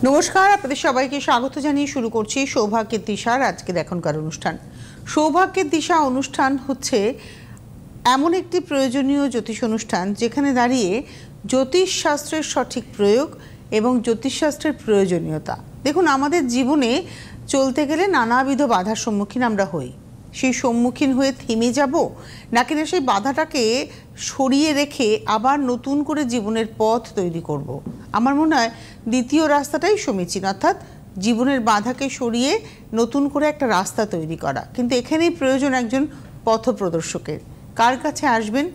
নমস্কার, আপনাদের সবাইকে স্বাগত জানিয়ে শুরু করছি সৌভাগ্যের দিশার আজকের এখনকার অনুষ্ঠান। সৌভাগ্যের দিশা অনুষ্ঠান হচ্ছে এমন একটি প্রয়োজনীয় জ্যোতিষ অনুষ্ঠান যেখানে দাঁড়িয়ে জ্যোতিষশাস্ত্রের সঠিক প্রয়োগ এবং জ্যোতিষশাস্ত্রের প্রয়োজনীয়তা। দেখুন, আমাদের জীবনে চলতে গেলে নানাবিধ বাধার সম্মুখীন আমরা হই। সেই সম্মুখীন হয়ে থেমে যাব, নাকি না সেই বাধাটাকে সরিয়ে রেখে আবার নতুন করে জীবনের পথ তৈরি করব। আমার মনে হয় দ্বিতীয় রাস্তাটাই সমীচীন, অর্থাৎ জীবনের বাধাকে সরিয়ে নতুন করে একটা রাস্তা তৈরি করা। কিন্তু এখানেই প্রয়োজন একজন পথপ্রদর্শকের। কার কাছে আসবেন?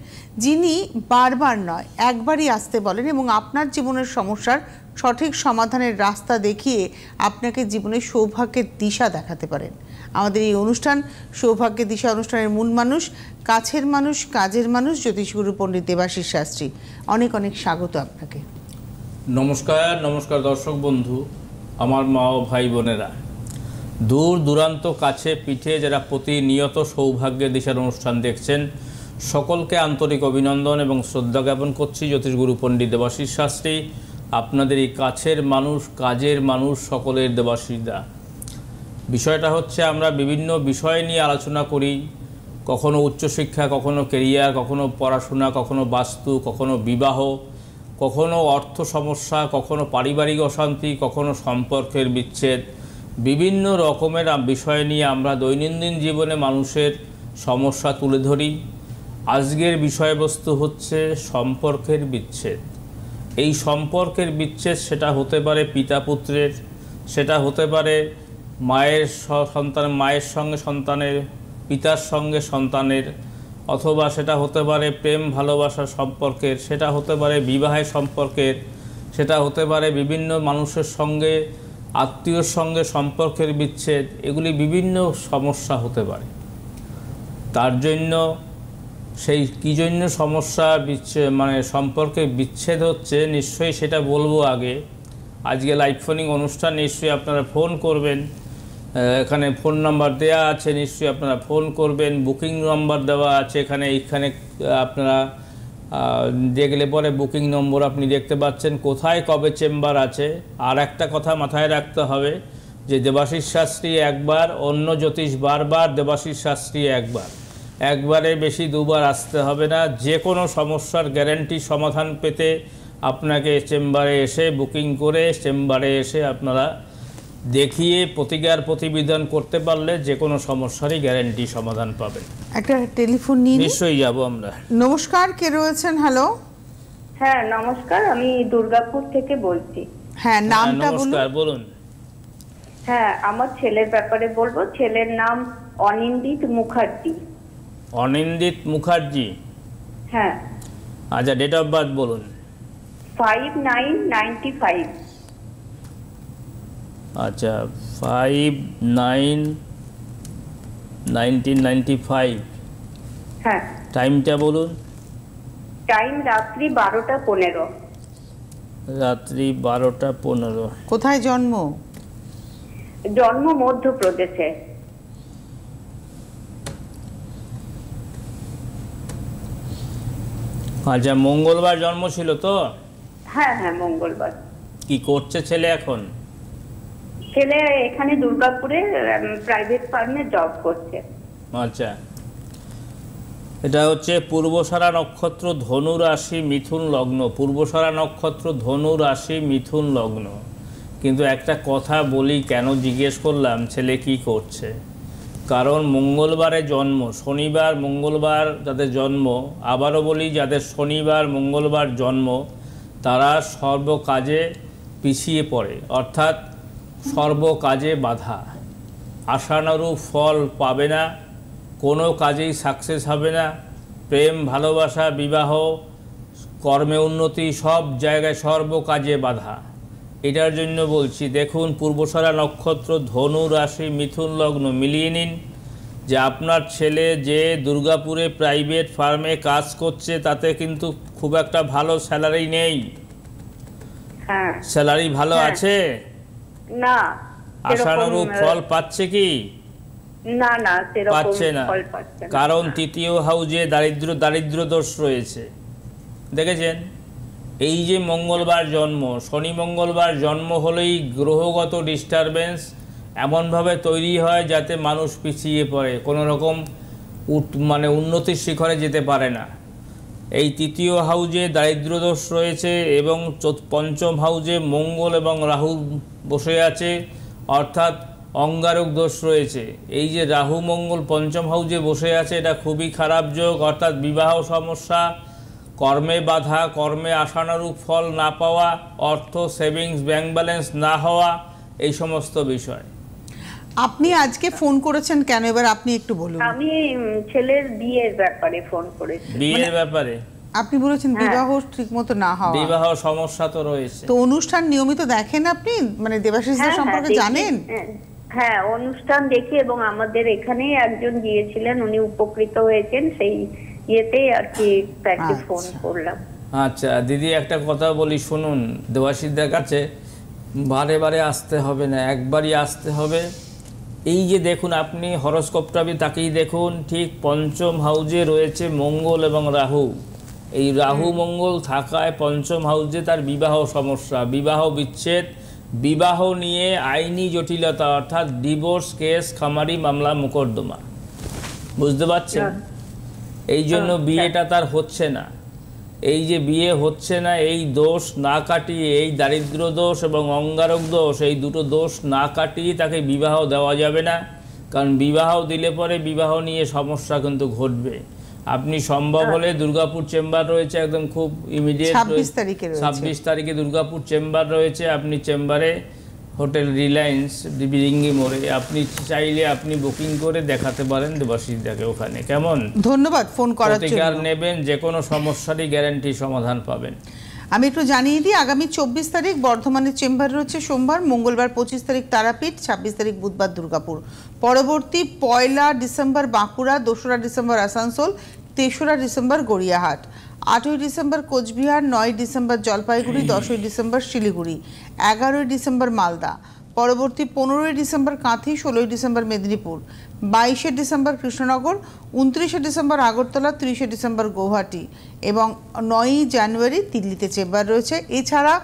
যিনি বারবার নয়, একবারই আসতে বলেন এবং আপনার জীবনের সমস্যার সঠিক সমাধানের রাস্তা দেখিয়ে আপনাকে জীবনের সৌভাগ্যের দিশা দেখাতে পারেন। আমাদের এই অনুষ্ঠান সৌভাগ্যের দিশা অনুষ্ঠানের মূল মানুষ, কাছের মানুষ, কাজের মানুষ, জ্যোতিষগুরু পণ্ডিত দেবাশিস শাস্ত্রী। অনেক অনেক স্বাগত আপনাকে। নমস্কার। নমস্কার দর্শক বন্ধু, আমার মা ও ভাই বোনেরা, দূর দূরান্ত কাছে পিঠে যারা প্রতিনিয়ত সৌভাগ্যের দিশার অনুষ্ঠান দেখছেন, সকলকে আন্তরিক অভিনন্দন এবং শ্রদ্ধা জ্ঞাপন করছি। জ্যোতিষগুরু পণ্ডিত দেবাশিস শাস্ত্রী, আপনাদের এই কাছের মানুষ, কাজের মানুষ, সকলের দেবাশিসদা। বিষয়টা হচ্ছে, আমরা বিভিন্ন বিষয় নিয়ে আলোচনা করি, কখনো উচ্চশিক্ষা, কখনো কেরিয়ার, কখনো পড়াশোনা, কখনো বাস্তু, কখনো বিবাহ, কখনো অর্থ সমস্যা, কখনো পারিবারিক অশান্তি, কখনো সম্পর্কের বিচ্ছেদ। বিভিন্ন রকমের বিষয় নিয়ে আমরা দৈনন্দিন জীবনে মানুষের সমস্যা তুলে ধরি। আজকের বিষয়বস্তু হচ্ছে সম্পর্কের বিচ্ছেদ। এই সম্পর্কের বিচ্ছেদ সেটা হতে পারে পিতা পুত্রের, সেটা হতে পারে মায়ের সঙ্গে সন্তানের, পিতার সঙ্গে সন্তানের, অথবা সেটা হতে পারে প্রেম ভালোবাসার সম্পর্কের, সেটা হতে পারে বিবাহের সম্পর্কের, সেটা হতে পারে বিভিন্ন মানুষের সঙ্গে, আত্মীয়র সঙ্গে সম্পর্কের বিচ্ছেদ। এগুলি বিভিন্ন সমস্যা হতে পারে। তার জন্য সেই কী জন্য সমস্যা সম্পর্কে বিচ্ছেদ হচ্ছে, নিশ্চয়ই সেটা বলবো আগে। আজকে লাইভ ফোনিং অনুষ্ঠান, নিশ্চয়ই আপনারা ফোন করবেন। এখানে ফোন নাম্বার দেওয়া আছে, নিশ্চয়ই আপনারা ফোন করবেন। বুকিং নাম্বার দেওয়া আছে এখানে আপনারা দেখলে পরে বুকিং নম্বর আপনি দেখতে পাচ্ছেন, কোথায় কবে চেম্বার আছে। আর একটা কথা মাথায় রাখতে হবে যে দেবাশিস শাস্ত্রী একবার, অন্য জ্যোতিষ বারবার, দেবাশিস শাস্ত্রী একবার। একবারে বেশি দুবার আসতে হবে না। যে কোনো সমস্যার গ্যারান্টি সমাধান পেতে আপনাকে চেম্বারে এসে বুকিং করে চেম্বারে এসে আপনারা দেখিয়ে প্রতিকার প্রতিবিধান করতে পারলে যে কোনো সমস্যারই গ্যারান্টি সমাধান পাবেন। একটা টেলিফোন নিয়ে নিশ্চয়ই যাব আমরা। নমস্কার, কে রয়েছেন? হ্যালো। হ্যাঁ নমস্কার, আমি দুর্গাপুর থেকে বলছি। হ্যাঁ, নামটা বলুন। হ্যাঁ, আমার ছেলের ব্যাপারে বলবো। ছেলের নাম অনিন্দিত মুখার্জি। অনিন্দিত মুখার্জি? হ্যাঁ। আচ্ছা, ডেট অফ বার্থ বলুন। 5/9/95। আচ্ছা, 5/9/1995। হ্যাঁ। টাইমটা বলুন। টাইম রাত্রি 12টা 15। রাত্রি 12টা 15। কোথায় জন্ম? জন্ম মধ্যপ্রদেশে। আচ্ছা, মঙ্গলবার জন্ম ছিল তো? হ্যাঁ হ্যাঁ, মঙ্গলবার। কি করছে ছেলে এখন? ছেলে এখানে দুর্গাপুরে প্রাইভেট ফার্মে জব করছে। আচ্ছা, এটা হচ্ছে পূর্বসারা নক্ষত্র, ধনু রাশি, মিথুন লগ্ন। পূর্বসারা নক্ষত্র, ধনু রাশি, মিথুন লগ্ন। কিন্তু একটা কথা বলি, কেন জিজ্ঞেস করলাম ছেলে কি করছে, কারণ মঙ্গলবারে জন্ম, শনিবার মঙ্গলবার যাদের জন্ম, আবারও বলি যাদের শনিবার মঙ্গলবার জন্ম তারা সর্বকাজে পিছিয়ে পড়ে, অর্থাৎ সর্বকাজে বাধা, আশানুরূপ ফল পাবে না, কোনো কাজেই সাকসেস হবে না, প্রেম ভালোবাসা বিবাহ কর্মে উন্নতি সব জায়গায় সর্বকাজে বাধা। এটার জন্য বলছি, দেখুন পূর্বসারা নক্ষত্র, ধনু রাশি, মিথুন লগ্ন মিলিয়ে নিন যে আপনার ছেলে যে দুর্গাপুরে প্রাইভেট ফার্মে কাজ করছে তাতে কিন্তু খুব একটা ভালো স্যালারি নেই। হ্যাঁ। স্যালারি ভালো আছে না। আশানুরূপ ফল পাচ্ছে কি? না না, পাচ্ছে না। কারণ তৃতীয় হাউজে দারিদ্র দোষ রয়েছে, দেখেছেন? এই যে মঙ্গলবার জন্ম, শনি মঙ্গলবার জন্ম হলেই গ্রহগত ডিস্টারবেন্স এমনভাবে তৈরি হয় যাতে মানুষ পিছিয়ে পড়ে, কোনো রকম মানে উন্নতির শিখরে যেতে পারে না। এই তৃতীয় হাউজে দারিদ্র্যদোষ রয়েছে এবং পঞ্চম হাউজে মঙ্গল এবং রাহু বসে আছে, অর্থাৎ অঙ্গারক দোষ রয়েছে। এই যে রাহু মঙ্গল পঞ্চম হাউজে বসে আছে, এটা খুবই খারাপ যোগ, অর্থাৎ বিবাহ সমস্যা, কর্মে বাধা, কর্মে আশানুরূপ ফল না পাওয়া, অর্থ সেভিংস ব্যাংক ব্যালেন্স না হওয়া, এই সমস্ত বিষয়। আপনি আজকে ফোন করেছেন কেন, এবার আপনি একটু বলুন। আমি ছেলের বিয়ের ব্যাপারে ফোন করেছি। বিয়ের ব্যাপারে আপনি বলেছেন বিবাহ ঠিকমতো না হওয়া, বিবাহ সমস্যা তো রয়েছে। তো অনুষ্ঠান নিয়মিত দেখেন আপনি, মানে দেবাশিসদের সম্পর্কে জানেন? হ্যাঁ, অনুষ্ঠান দেখি এবং আমাদের এখানেই একজন গিয়েছিলেন, উনি উপকৃত হয়েছেন, সেই ইয়েতেই আর কি তাকে ফোন করলাম। আচ্ছা দিদি, একটা কথা বলি শুনুন, দেবাশিসদের কাছে বারে বারে আসতে হবে না, একবারই আসতে হবে। এই যে দেখুন, আপনি হরোস্কোপটা তাকেই দেখুন, ঠিক পঞ্চম হাউজে রয়েছে মঙ্গল এবং রাহু। এই রাহু মঙ্গল থাকায় পঞ্চম হাউজে তার বিবাহ সমস্যা, বিবাহ বিচ্ছেদ, বিবাহ নিয়ে আইনি জটিলতা, অর্থাৎ ডিভোর্স কেস, খামারি মামলা, মোকদ্দমা, বুঝতে পারছেন? এই জন্য বিয়েটা তার হচ্ছে না। এই যে বিয়ে হচ্ছে না, এই দোষ না কাটিয়ে, এই দারিদ্র দোষ এবং অঙ্গারক দোষ, এই দুটো দোষ না কাটিয়ে তাকে বিবাহ দেওয়া যাবে না। কারণ বিবাহ দিলে পরে বিবাহ নিয়ে সমস্যা কিন্তু ঘটবে। আপনি সম্ভব হলে দুর্গাপুর চেম্বার রয়েছে, একদম খুব ইমিডিয়েট 26 তারিখে দুর্গাপুর চেম্বার রয়েছে। আপনি চেম্বারে হোটেল রিলায়েন্স বিরিঙ্গি মোড়ে আপনি চাইলে আপনি বুকিং করে দেখাতে পারেন দেবাশিসদাকে ওখানে। কেমন? ধন্যবাদ ফোন করার জন্য। প্রতিকার নেবেন, যে কোনো সমস্যারই গ্যারান্টি সমাধান পাবেন। আমি একটু জানিয়ে দিই, আগামী 24 তারিখ বর্ধমানের চেম্বার রয়েছে সোমবার, মঙ্গলবার 25 তারিখ তারাপীঠ, 26 তারিখ বুধবার দুর্গাপুর। পরবর্তী 1 December Bankura, 2 December Asansol, 3 December Gariahat, 8 December Coochbehar, 9 December Jalpaiguri, 10 December Siliguri, 11 December Malda. পরবর্তী 15 December Kanthi, 16 December Medinipur, 22 December Krishnanagar, 29 December Agartala, 30 December Gauhati এবং 9 জানুয়ারি দিল্লিতে চেম্বার রয়েছে। এছাড়া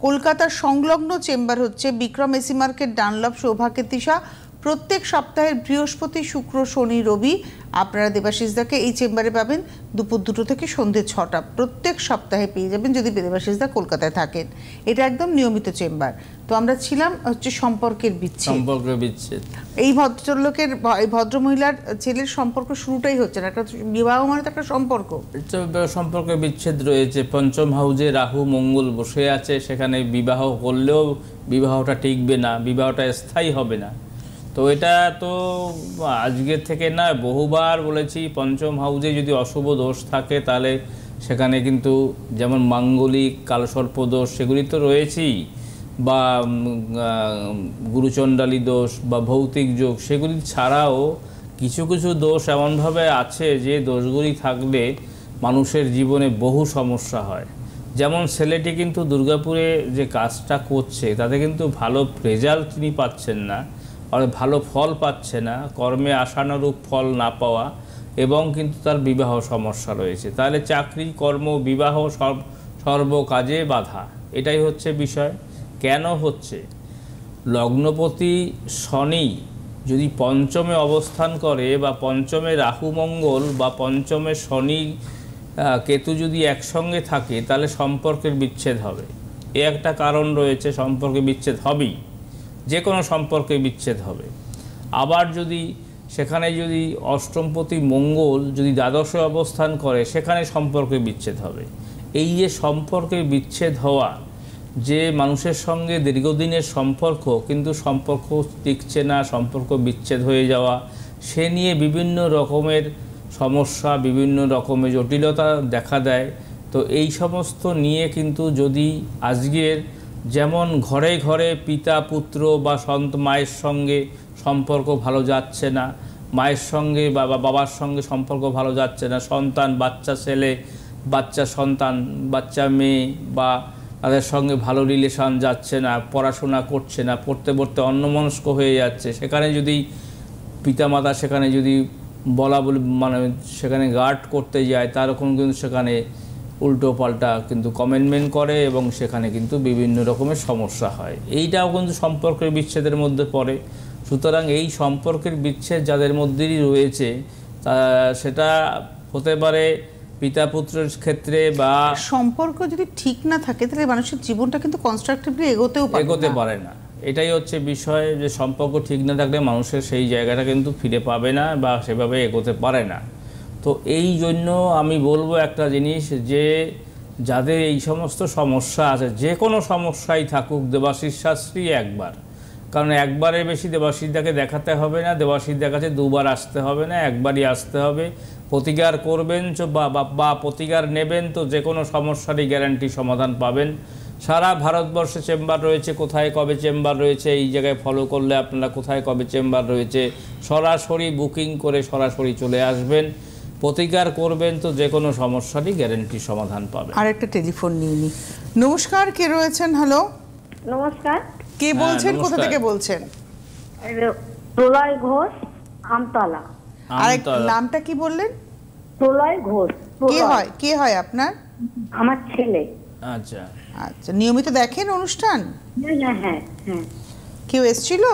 কলকাতার সংলগ্ন চেম্বার হচ্ছে বিক্রম এসি মার্কেট, ডানলপ, সৌভাগ্যের দিশা। প্রত্যেক সপ্তাহের বৃহস্পতি, শুক্র, শনি, রবি আপনারা দেবাশিসদাকে এই চেম্বারে পাবেন দুপুর 2টো থেকে সন্ধ্যে 6টা। প্রত্যেক সপ্তাহে পেয়ে যাবেন যদি দেবাশিসদা কলকাতায় থাকেন। এটা একদম নিয়মিত চেম্বার। তো আমরা ছিলাম হচ্ছে সম্পর্কের বিচ্ছেদ। এই ভদ্রলোকের, এই ভদ্রমহিলার ছেলের সম্পর্ক শুরুটাই হচ্ছে না, একটা বিবাহ মানে তো একটা সম্পর্ক, সম্পর্কের বিচ্ছেদ রয়েছে। পঞ্চম হাউজে রাহু মঙ্গল বসে আছে, সেখানে বিবাহ করলেও বিবাহটা টিকবে না, বিবাহটা স্থায়ী হবে না। তো এটা তো আজকের থেকে না, বহুবার বলেছি, পঞ্চম হাউজে যদি অশুভ দোষ থাকে তাহলে সেখানে কিন্তু যেমন মাঙ্গলিক, কালসর্প দোষ সেগুলি তো রয়েছেই, বা গুরুচণ্ডালী দোষ বা ভৌতিক যোগ, সেগুলি ছাড়াও কিছু কিছু দোষ এমনভাবে আছে যে দোষগুলি থাকলে মানুষের জীবনে বহু সমস্যা হয়। যেমন ছেলেটি কিন্তু দুর্গাপুরে যে কাজটা করছে তাতে কিন্তু ভালো রেজাল্ট তিনি পাচ্ছেন না, আর ভালো ফল পাচ্ছে না, কর্মে আশানুরূপ ফল না পাওয়া, এবং কিন্তু তার বিবাহ সমস্যা রয়েছে। তাহলে চাকরি, কর্ম, বিবাহ সর্ব কাজে বাধা, এটাই হচ্ছে বিষয়। কেন হচ্ছে? লগ্নপতি শনি যদি পঞ্চমে অবস্থান করে, বা পঞ্চমে রাহু মঙ্গল বা পঞ্চমে শনি কেতু যদি একসঙ্গে থাকে, তাহলে সম্পর্কের বিচ্ছেদ হবে। এ একটা কারণ রয়েছে, সম্পর্কে বিচ্ছেদ হবেই, যে কোনো সম্পর্কে বিচ্ছেদ হবে। আবার যদি সেখানে যদি অষ্টমপতি মঙ্গল যদি দ্বাদশে অবস্থান করে, সেখানে সম্পর্কে বিচ্ছেদ হবে। এই যে সম্পর্কে বিচ্ছেদ হওয়া, যে মানুষের সঙ্গে দীর্ঘদিনের সম্পর্ক কিন্তু সম্পর্ক টিকছে না, সম্পর্ক বিচ্ছেদ হয়ে যাওয়া, সে নিয়ে বিভিন্ন রকমের সমস্যা, বিভিন্ন রকমের জটিলতা দেখা দেয়। তো এই সমস্ত নিয়ে কিন্তু যদি আজকের যেমন ঘরে ঘরে পিতা পুত্র বা মায়ের সঙ্গে সম্পর্ক ভালো যাচ্ছে না, মায়ের সঙ্গে বা বাবার সঙ্গে সম্পর্ক ভালো যাচ্ছে না, সন্তান, বাচ্চা ছেলে, বাচ্চা সন্তান, বাচ্চা মেয়ে বা তাদের সঙ্গে ভালো রিলেশন যাচ্ছে না, পড়াশোনা করছে না, পড়তে পড়তে অন্যমনস্ক হয়ে যাচ্ছে, সেখানে যদি পিতামাতা সেখানে যদি বলা বলি মানে সেখানে গার্ড করতে যায়, তারকম কিন্তু সেখানে উল্টো পাল্টা কিন্তু কমেন্টমেন্ট করে এবং সেখানে কিন্তু বিভিন্ন রকমের সমস্যা হয়। এইটাও কিন্তু সম্পর্কের বিচ্ছেদের মধ্যে পড়ে। সুতরাং এই সম্পর্কের বিচ্ছেদ যাদের মধ্যেই রয়েছে সেটা হতে পারে পিতা পুত্রের ক্ষেত্রে, বা সম্পর্ক যদি ঠিক না থাকে তাহলে মানুষের জীবনটা কিন্তু কনস্ট্রাকটিভলি এগোতে পারে না। এটাই হচ্ছে বিষয়, যে সম্পর্ক ঠিক না থাকলে মানুষের সেই জায়গাটা কিন্তু ফিরে পাবে না বা সেভাবে এগোতে পারে না। তো এই জন্য আমি বলবো একটা জিনিস, যে যাদের এই সমস্ত সমস্যা আছে, যে কোনো সমস্যাই থাকুক, দেবাশিস শাস্ত্রী একবার, কারণ একবারের বেশি দেবাশিসদাকে দেখাতে হবে না, দেবাশিসদার কাছে দুবার আসতে হবে না, একবারই আসতে হবে। প্রতিকার করবেন বা প্রতিকার নেবেন তো যে কোনো সমস্যারই গ্যারান্টি সমাধান পাবেন। সারা ভারতবর্ষে চেম্বার রয়েছে, কোথায় কবে চেম্বার রয়েছে এই জায়গায় ফলো করলে আপনারা কোথায় কবে চেম্বার রয়েছে সরাসরি বুকিং করে সরাসরি চলে আসবেন, প্রতিকার করবেন তো যে কোনো সমস্যারই গ্যারান্টি সমাধান পাবেন। আর একটা টেলিফোন নিয়ে নি। নমস্কার, কে রয়েছেন? হ্যালো, নমস্কার। কে বলছেন? কোথা থেকে বলছেন? প্রলয় ঘোষ, আমতলা। আর নামটা কি বললেন? প্রলয় ঘোষ। কে হয় আপনার? আমার ছেলে। আচ্ছা আচ্ছা, নিয়মিত দেখেন অনুষ্ঠান? হ্যাঁ হ্যাঁ হ্যাঁ। কেউ এসেছিল?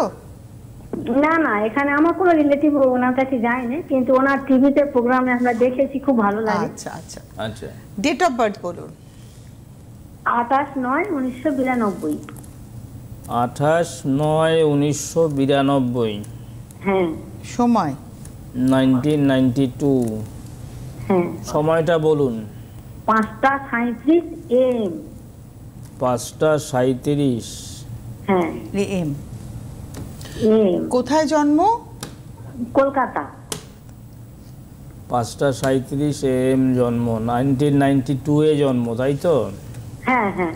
না না, এখানে আমার কোনো রিলেটিভ ওনার কাছে যায়নি, কিন্তু ওনার টিভিতে প্রোগ্রামে আমরা দেখেছি, খুব ভালো লাগে। আচ্ছা আচ্ছা আচ্ছা। ডেট অফ বার্থ বলুন। 28/9/1992। 28/9/1992। হ্যাঁ। সময়? 1992। হ্যাঁ। সময়টা বলুন। 5:37 AM। 5:37। হ্যাঁ। AM। কোথায় জন্ম? কলকাতা। 5:37 AM জন্ম, 1992 এ জন্ম, তাই তো? হ্যাঁ হ্যাঁ।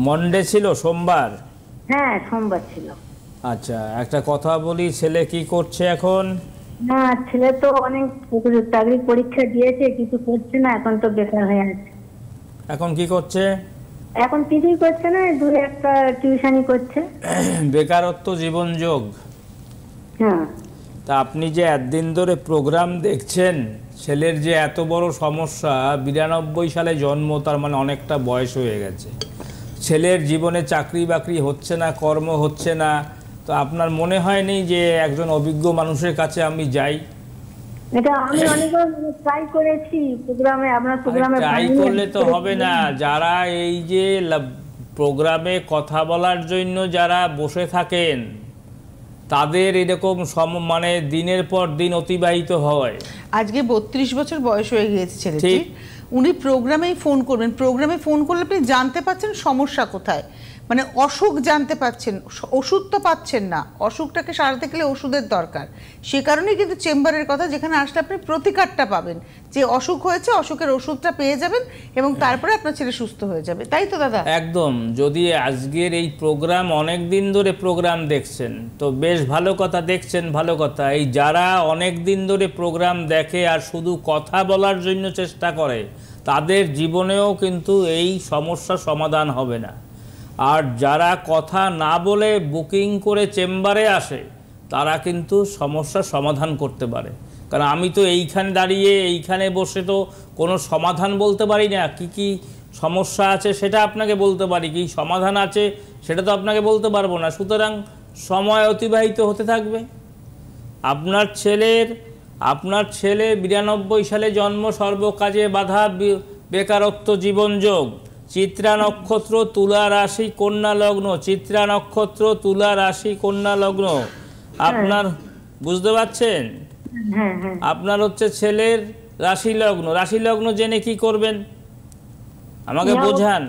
মন্ডে ছিল, সোমবার? হ্যাঁ, সোমবার ছিল। আচ্ছা, একটা কথা বলি, ছেলে কি করছে এখন? না, ছেলে তো অনেক চাকরির পরীক্ষা দিয়েছে, কিছু করছে না, এখন তো বেকার হয়ে আছে। এখন কি করছে? এখন কিছুই করছে না, দু একটা টিউশনি করছে। বেকারত্ব জীবন যোগ। হ্যাঁ। তা আপনি যে একদিন ধরে প্রোগ্রাম দেখছেন, ছেলের যে এত বড় সমস্যা, 92 সালে জন্ম, তার মানে অনেকটা বয়স হয়ে গেছে। ছেলের জীবনে চাকরি বাকরি হচ্ছে না, কর্ম হচ্ছে না, তো আপনার মনে হয়নি যে একজন অভিজ্ঞ মানুষের কাছে আমি যাই? এটা আমি অনেকবার ট্রাই করেছি প্রোগ্রামে, আপনার প্রোগ্রামে ট্রাই করলে তো হবে না। যারা এই যে প্রোগ্রামে কথা বলার জন্য যারা বসে থাকেন, তাদের এরকম মানে দিনের পর দিন অতিবাহিত হয়। আজকে 32 বছর বয়স হয়ে গিয়েছে ছেলেটির। উনি প্রোগ্রামেই ফোন করবেন, প্রোগ্রামে ফোন করলে আপনি জানতে পাচ্ছেন সমস্যা কোথায়, মানে অসুখ জানতে পাচ্ছেন, ওষুধ তো পাচ্ছেন না, অসুখটাকে সারাতে গেলে ওষুধের দরকার। সে কারণেই কিন্তু চেম্বারের কথা, যেখানে আসলে আপনি প্রতিকারটা পাবেন, যে অসুখ হয়েছে অসুখের ওষুধটা পেয়ে যাবেন এবং তারপরে আপনার ছেলে সুস্থ হয়ে যাবে, তাই তো দাদা? একদম। যদি আজকের এই প্রোগ্রাম অনেক দিন ধরে প্রোগ্রাম দেখছেন তো বেশ ভালো কথা, দেখছেন ভালো কথা। এই যারা অনেক দিন ধরে প্রোগ্রাম দেখে আর শুধু কথা বলার জন্য চেষ্টা করে, তাদের জীবনেও কিন্তু এই সমস্যা সমাধান হবে না। আর যারা কথা না বলে বুকিং করে চেম্বারে আসে, তারা কিন্তু সমস্যার সমাধান করতে পারে। কারণ আমি তো এইখানে দাঁড়িয়ে এইখানে বসে তো কোনো সমাধান বলতে পারি না। কি কি সমস্যা আছে সেটা আপনাকে বলতে পারি, কি সমাধান আছে সেটা তো আপনাকে বলতে পারবো না। সুতরাং সময় অতিবাহিত হতে থাকবে। আপনার ছেলে 92 সালে জন্ম, সর্বকাজে বাধা, বেকারত্ব জীবন যোগ, চিত্রা নক্ষত্র, তুলা রাশি, কন্যা লগ্ন, চিত্রা নক্ষত্র, তুলা রাশি, কন্যা লগ্ন। আপনার বুঝতে পারছেন? আপনার হচ্ছে ছেলের রাশি লগ্ন। রাশি লগ্ন জেনে কি করবেন আমাকে বোঝান।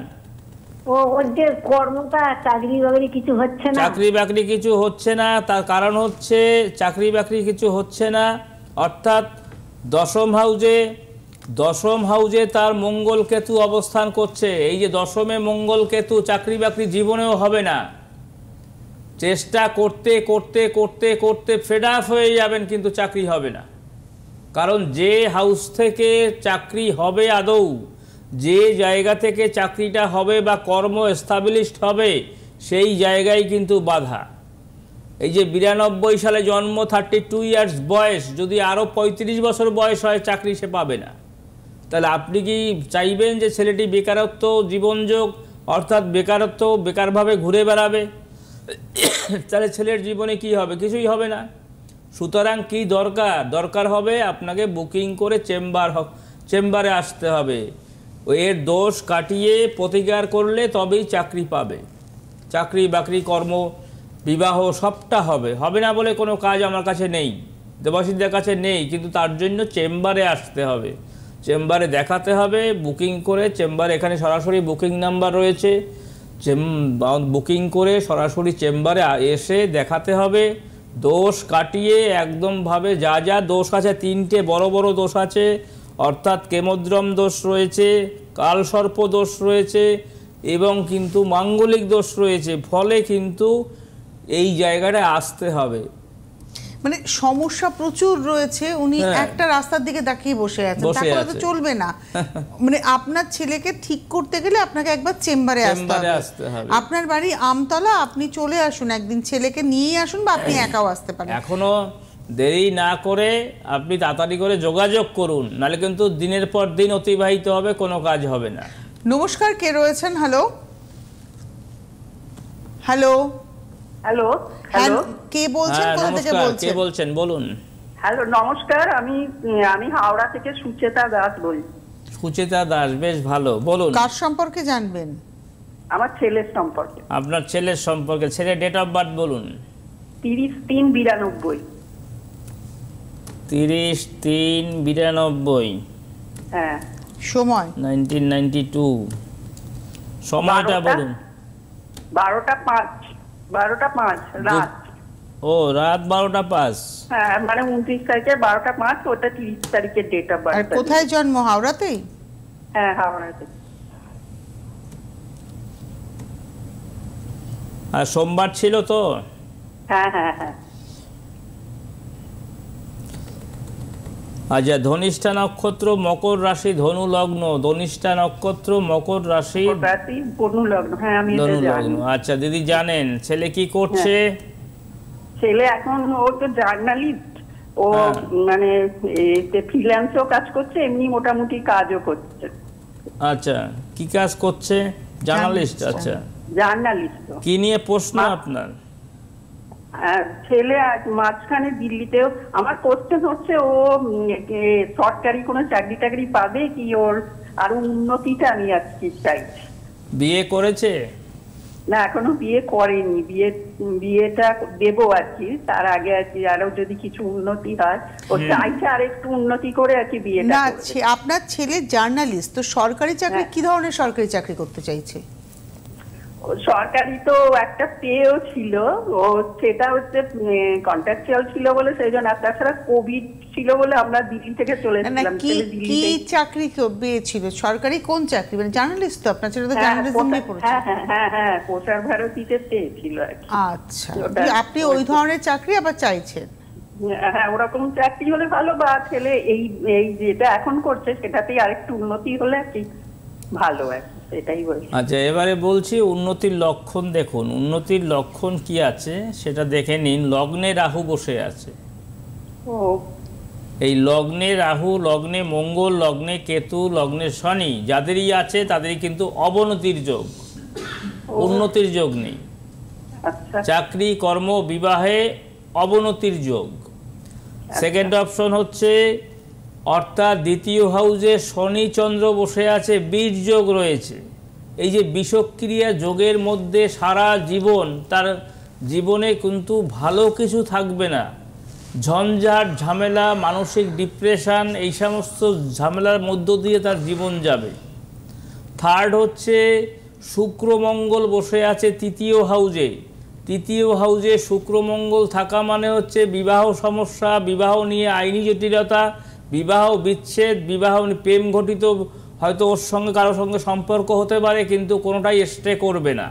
ওর যে কর্মটা, চাকরি বাকরি কিছু হচ্ছে না। চাকরি বাকরি কিছু হচ্ছে না, তার কারণ হচ্ছে চাকরি বাকরি কিছু হচ্ছে না, অর্থাৎ দশম হাউজে তার মঙ্গল কেতু অবস্থান করছে। এই যে দশমে মঙ্গল কেতু, চাকরি বাকরি জীবনেও হবে না। চেষ্টা করতে করতে করতে করতে ফেড আপ হয়ে যাবেন, কিন্তু চাকরি হবে না। কারণ যে হাউস থেকে চাকরি হবে, আদৌ যে জায়গা থেকে চাকরিটা হবে বা কর্ম এস্টাবলিশড হবে, সেই জায়গায় কিন্তু বাধা। এই যে 92 সালে জন্ম, 32 ইয়ার্স বয়স, যদি আরও 35 বছর বয়স হয় চাকরি সে পাবে না। তাহলে আপনি কি চাইবেন যে ছেলেটি বেকারত্ব জীবনযোগ অর্থাৎ বেকারভাবে ঘুরে বেড়াবে? তাহলে ছেলের জীবনে কি হবে? কিছুই হবে না। সুতরাং কি দরকার হবে আপনাকে বুকিং করে চেম্বারে আসতে হবে। এর দোষ কাটিয়ে প্রতিকার করলে তবেই চাকরি পাবে। চাকরি বাকরি কর্ম বিবাহ সবটা হবে না বলে কোনো কাজ আমার কাছে নেই, দেবাশিসদের কাছে নেই, কিন্তু তার জন্য চেম্বারে আসতে হবে, চেম্বারে দেখাতে হবে বুকিং করে। চেম্বারে এখানে সরাসরি বুকিং নাম্বার রয়েছে, বুকিং করে সরাসরি চেম্বারে এসে দেখাতে হবে। দোষ কাটিয়ে একদমভাবে যা দোষ আছে, 3টে বড় দোষ আছে, অর্থাৎ কেমোদ্রম দোষ রয়েছে, কালসর্প দোষ রয়েছে এবং কিন্তু মাঙ্গলিক দোষ রয়েছে। ফলে কিন্তু এই জায়গাটায় আসতে হবে। মানে সমস্যা প্রচুর রয়েছে, উনি একটা রাস্তার দিকে তাকিয়ে বসে আছেন, তাহলে তো চলবে না। মানে আপনার ছেলেকে ঠিক করতে গেলে আপনাকে একবার চেম্বারে আসতে হবে। আপনার বাড়ি আমতলা, আপনি চলে আসুন একদিন, ছেলেকে নিয়ে আসুন বা আপনি একাও আসতে পারেন। এখনো দেরি না করে আপনি তাড়াতাড়ি করে যোগাযোগ করুন, নাহলে কিন্তু দিনের পর দিন অতিবাহিত হবে, কোনো কাজ হবে না। নমস্কার, কে রয়েছেন? হ্যালো হ্যালো হ্যালো হ্যালো, কে বলছেন? কোথা থেকে বলছেন? কে বলছেন বলুন। হ্যালো নমস্কার, আমি হাওড়া থেকে সুচেতা দাস বলছি। সুচেতা দাস, বেশ ভালো, বলুন। কার সম্পর্কে জানবেন? আমার ছেলের সম্পর্কে। আপনার ছেলের সম্পর্কে। ছেলের ডেট অফ বার্থ বলুন। 30/3/92। 30/3/92। হ্যাঁ। সময় 1992। সময়টা বলুন। 12টা 5 রাত। ও, রাত 12টা 5। হ্যাঁ, মানে 29 তারিখে 12টা 5, ওটা 30 তারিখের ডেট অফ বার্থ। আর কোথায় জন্ম? হাওড়াতেই? হ্যাঁ, হাওড়াতে। আর সোমবার ছিল তো? হ্যাঁ হ্যাঁ হ্যাঁ। আচ্ছা, ধনিষ্ঠা নক্ষত্র, মকর রাশি, ধনু লগ্ন। ধনিষ্ঠা নক্ষত্র, মকর রাশি, ধনু লগ্ন। হ্যাঁ, আমি ধনু লগ্ন। আচ্ছা দিদি, জানেন ছেলে কি করছে? ছেলে এখন ও তো জার্নালিস্ট, ও মানে ফ্রিল্যান্সও কাজ করছে, এমনি মোটামুটি কাজও করছে। আচ্ছা, কি কাজ করছে? জার্নালিস্ট। আচ্ছা, জার্নালিস্ট। কি নিয়ে প্রশ্ন আপনার? ছেলে মাঝখানে দিল্লিতেও, আমার কোশ্চেন হচ্ছে ও সরকারি কোনো চাকরি টাকরি পাবে কি, ওর আরো উন্নতিটা আমি আজকে চাইছি। বিয়ে করেছে? না, এখনো বিয়ে করেনি, বিয়েটা দেবো আর কি, তার আগে আর কি আরো যদি কিছু উন্নতি হয়, ও চাইছে আর একটু উন্নতি করে আর কি বিয়েটা। না, আপনার ছেলে জার্নালিস্ট, তো সরকারি চাকরি, কি ধরনের সরকারি চাকরি করতে চাইছে? সরকারি তো একটা পেয়েও ছিল, ও সেটা হচ্ছে কন্ট্রাকচুয়াল ছিল বলে সেই জন্য, আর তাছাড়া কোভিড ছিল বলে আমরা দিল্লি থেকে চলে এসেছিলাম। কি চাকরি পেয়েছিল? সরকারি কোন চাকরি? মানে জার্নালিস্ট তো আপনার ছেলে তো জার্নালিজম নিয়ে পড়ছে। হ্যাঁ, প্রচার ভারতীতে পেয়েছিল আর কি। আচ্ছা, আপনি ওই ধরনের চাকরি আবার চাইছেন? হ্যাঁ, ওরকম চাকরি হলে ভালো, বা ছেলে এই যেটা এখন করছে সেটাতেই আরেকটু উন্নতি হলে আর কি ভালো আর কি, সেটাই বলছি। আচ্ছা, এবারে বলছি উন্নতির লক্ষণ দেখুন। উন্নতির লক্ষণ কি আছে সেটা দেখে নিন। লগ্নে রাহু বসে আছে। এই লগ্নে রাহু, লগ্নে মঙ্গল, লগ্নে কেতু, লগ্নে শনি যাদেরই আছে তাদেরই কিন্তু অবনতির যোগ, উন্নতির যোগ নেই। চাকরি কর্ম বিবাহে অবনতির যোগ। সেকেন্ড অপশন হচ্ছে, অর্থাৎ দ্বিতীয় হাউসে শনি চন্দ্র বসে আছে, বীজ যোগ রয়েছে। এই যে বিষক্রিয়া যোগের মধ্যে সারা জীবন তার জীবনে কিন্তু ভালো কিছু থাকবে না, ঝঞ্ঝাট ঝামেলা, মানসিক ডিপ্রেশন, এই সমস্ত ঝামেলার মধ্য দিয়ে তার জীবন যাবে। থার্ড হচ্ছে, শুক্রমঙ্গল বসে আছে তৃতীয় হাউসে। তৃতীয় হাউসে শুক্রমঙ্গল থাকা মানে হচ্ছে বিবাহ সমস্যা, বিবাহ নিয়ে আইনি জটিলতা, বিবাহ বিচ্ছেদ, বিবাহ প্রেম ঘটিত, হয়তো ওর সঙ্গে কারোর সঙ্গে সম্পর্ক হতে পারে কিন্তু কোনোটাই স্টে করবে না।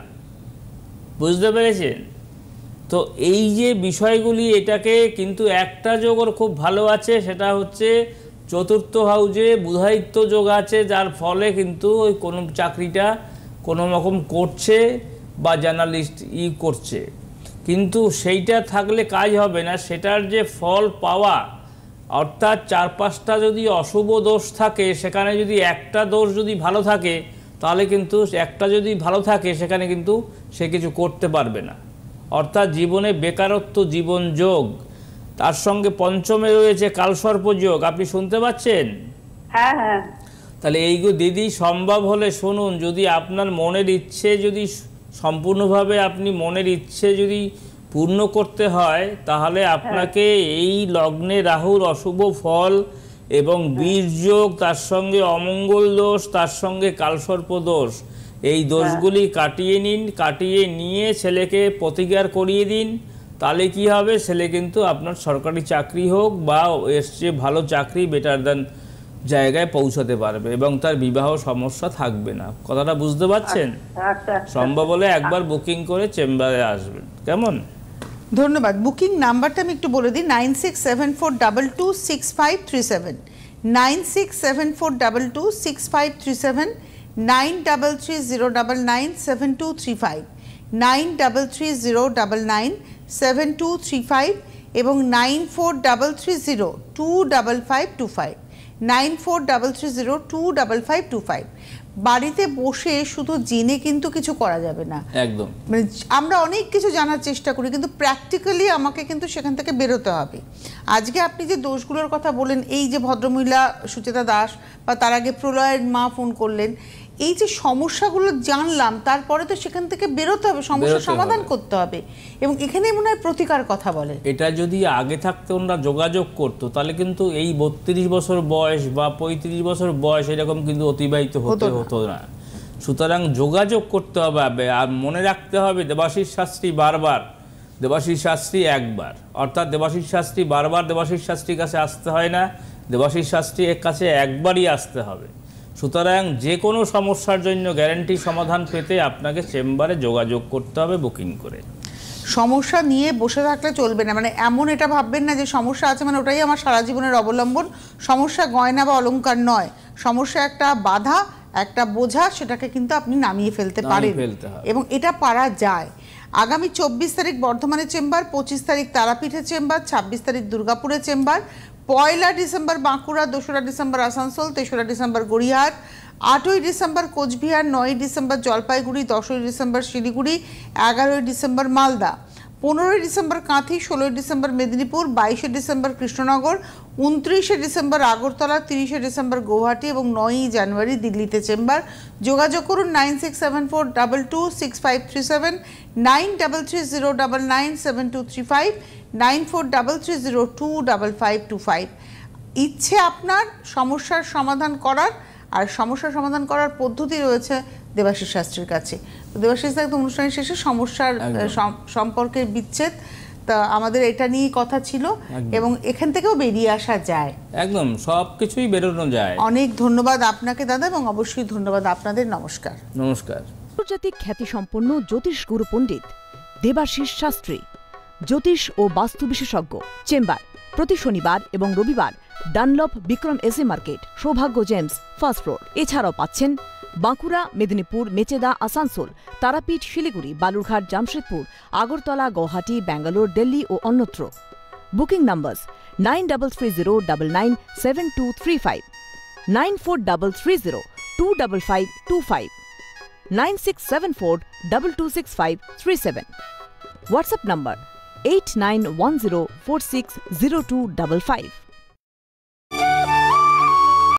বুঝতে পেরেছেন তো? এই যে বিষয়গুলি, এটাকে কিন্তু একটা যোগ ওর খুব ভালো আছে, সেটা হচ্ছে চতুর্থ হাউসে বুধায়িত্ব যোগ আছে, যার ফলে কিন্তু ওই কোনো চাকরিটা কোনো রকম করছে বা জার্নালিস্ট করছে, কিন্তু সেইটা থাকলে কাজ হবে না। সেটার যে ফল পাওয়া, অর্থাৎ 4-5টা যদি অশুভ দোষ থাকে, সেখানে যদি একটা দোষ যদি ভালো থাকে, তাহলে কিন্তু একটা যদি ভালো থাকে সেখানে কিন্তু সে কিছু করতে পারবে না। অর্থাৎ জীবনে বেকারত্ব, জীবন যোগ, তার সঙ্গে পঞ্চমে রয়েছে কালসর্প যোগ। আপনি শুনতে পাচ্ছেন? হ্যাঁ হ্যাঁ। তাহলে এইগুলো দিদি সম্ভব হলে শুনুন, যদি আপনার মনের ইচ্ছে যদি সম্পূর্ণভাবে আপনি মনের ইচ্ছে যদি পূর্ণ করতে হয়, তাহলে আপনাকে এই লগ্নে রাহুর অশুভ ফল এবং বীর্যোগ, তার সঙ্গে অমঙ্গল দোষ, তার সঙ্গে কালসর্প দোষ, এই দোষগুলি কাটিয়ে নিন। কাটিয়ে নিয়ে ছেলেকে প্রতিকার করিয়ে দিন। তাহলে কি হবে, ছেলে কিন্তু আপনার সরকারি চাকরি হোক বা এর চেয়ে ভালো চাকরি, বেটার দেন জায়গায় পৌঁছাতে পারবে এবং তার বিবাহ সমস্যা থাকবে না। কথাটা বুঝতে পারছেন? সম্ভব হলে একবার বুকিং করে চেম্বারে আসবেন। কেমন? ধন্যবাদ। বুকিং নাম্বারটা আমি একটু বলে দিই, 9674226537, 9674226537, 9330997235, 9330997235 এবং 9433025525, 9433025525। বাড়িতে বসে শুধু জেনে কিন্তু কিছু করা যাবে না। একদম, মানে আমরা অনেক কিছু জানার চেষ্টা করি, কিন্তু প্র্যাকটিক্যালি আমাকে কিন্তু সেখান থেকে বেরোতে হবে। আজকে আপনি যে দোষগুলোর কথা বলেন, এই যে ভদ্রমহিলা সুচেতা দাস বা তার আগে প্রলয়ের মা ফোন করলেন, এই যে সমস্যাগুলো জানলাম, তারপরে তো সেখান থেকে বেরোতে হবে, সমস্যার সমাধান করতে হবে এবং এখানে মনে হয় প্রতিকার কথা বলে। এটা যদি আগে থাকতে ওনারা যোগাযোগ করতো, তাহলে কিন্তু এই 32 বছর বয়স বা 35 বছর বয়স এরকম কিন্তু অতিবাহিত হতো না। সুতরাং যোগাযোগ করতে হবে। আর মনে রাখতে হবে, দেবাশিস শাস্ত্রী বারবার, দেবাশিস শাস্ত্রী একবার, অর্থাৎ দেবাশিস শাস্ত্রী বারবার দেবাশিস শাস্ত্রীর কাছে আসতে হয় না, দেবাশিস শাস্ত্রীর কাছে একবারই আসতে হবে। সুতরাং যে কোনো সমস্যার জন্য গ্যারান্টি সমাধান পেতে আপনাকে চেম্বারে যোগাযোগ করতে হবে বুকিং করে। সমস্যা নিয়ে বসে থাকলে চলবে না, মানে এমন এটা ভাববেন না যে সমস্যা আছে মানে ওটাই আমার সারা জীবনের অবলম্বন। সমস্যা গয়না বা অলংকার নয়, সমস্যা একটা বাধা, একটা বোঝা, সেটাকে কিন্তু আপনি নামিয়ে ফেলতে পারেন এবং এটা পারা যায়। আগামী 24 তারিখ বর্ধমানের চেম্বার, 25 তারিখ তারাপীঠের চেম্বার, 26 তারিখ দুর্গাপুরের chamber, 1 December Bankura, 2 December Asansol, 3 December Gariahat, 8 December Coochbehar, 9 December Jalpaiguri, 10 December Siliguri, 11 December Malda, 15 December Kanthi, 16 December Medinipur, 22 December Krishnanagar, 29 December Agartala, 30 December Gauhati এবং 9 জানুয়ারি দিল্লিতে চেম্বার। যোগাযোগ করুন 9674226537, 9330997235, 9433025525। ইচ্ছে আপনার সমস্যার সমাধান করার, আর সমস্যার সমাধান করার পদ্ধতি রয়েছে দেবাশিস শাস্ত্রীর কাছে। দেবাশিস একদম অনুষ্ঠানের শেষে সমস্যার সম্পর্কের বিচ্ছেদ, তা আমাদের এটা নিয়ে কথা ছিল এবং এখান থেকেও বেরিয়ে আসা যায়, একদম সব কিছুই বেরোনো যায়। অনেক ধন্যবাদ আপনাকে দাদা এবং অবশ্যই ধন্যবাদ আপনাদের। নমস্কার। নমস্কার। আন্তর্জাতিক খ্যাতিসম্পন্ন জ্যোতিষ গুরু পণ্ডিত দেবাশিস শাস্ত্রী, জ্যোতিষ ও বাস্তু বিশেষজ্ঞ। চেম্বার প্রতি শনিবার এবং রবিবার ডানলপ বিক্রম এসএ মার্কেট, সৌভাগ্য জেমস, ফার্স্ট ফ্লোর। এছাড়াও পাচ্ছেন বাঁকুড়া, মেদিনীপুর, মেচেদা, আসানসোল, তারাপীঠ, শিলিগুড়ি, বালুরঘাট, জামশেদপুর, আগরতলা, গুয়াহাটি, ব্যাঙ্গালোর, দিল্লি ও অন্যত্র। বুকিং নম্বর 9330997235, 9433025525, 9674226537। WhatsApp number 8910460255।